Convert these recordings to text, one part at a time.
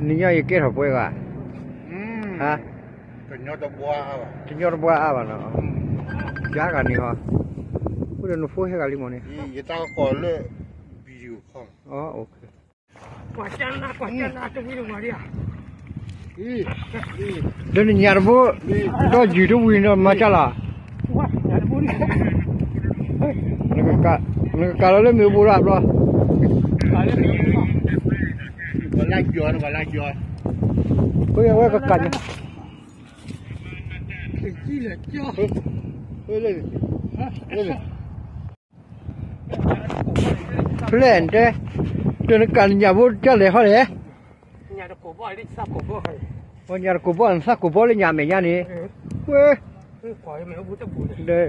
นี่ยังเกี่ยวกับอะไรฮะจะยอดบัวอ่ะจะยอดบัวอ่ะบ้านะยากกันนี่ฮะพูดเรื่องฟูให้กันลิมอนี่ยี่ตาก่อนเลยวิดีโอคอลอ๋อโอเคกว่าจันนะจะวิ่งมาดิอ่ะเดี๋ยวนี้ยาร์บูก็ยูทูบวินมาจ้าล่ะว้ายาร์บูนี่นึกกะแล้วมีบูราบหรอวันแรกย้อนเฮ้ยว่าก็กันกี่เลยจ้าเฮ้ยเพลนเด้เดี๋ยวนี้กันยาบูจ้าเลยเขาเลยยาร์กูบอลนี่ซับกูบอลวันยากูบอลสักกูบอลเลยยาเมียนี่เว้ยกว่าไม่รู้จะพูดเด้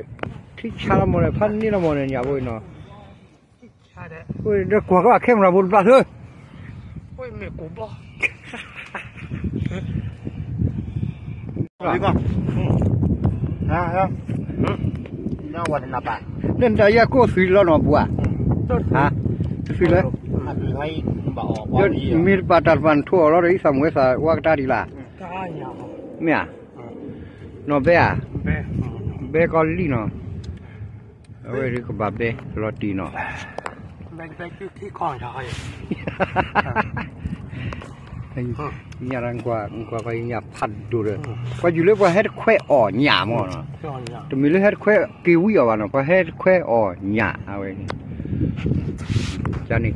ที่ชาละโมเนี่ยพันนี่ละโมเนี่ยยาบูเนาะใช่เด้เฮ้ยเดี๋ยวกว่าก็เข้มระบุปลาเฮ้ยเฮ้ยไม่กูบอลนี่ก็ฮะน่าวันนับอ่ะเล่นได้ยากูสุดแล้วเนาะบัวฮะสุดเลยให้บ่อเดี๋ยวมีปลาตัดฟันทั่วแล้วได้สามเวสาว่าตาดีล่ะใช่เนี่ยเนี่ยเนาะเบ้อะเบ้ก็ลีเนาะเว้ยนี่ก็บาเบ้รอตีเนาะแบงที่คล้องใช่เนี่ยรังกว่าก็ยังพัดดูเลยก็อยู่เรื่องว่าเฮ็ดแควอ่อหยามั้งเนาะแต่มีเรื่องเฮ็ดแควกีวีอ่ะเนาะก็เฮ็ดแควอ่อหยาเอาไว้จานนี้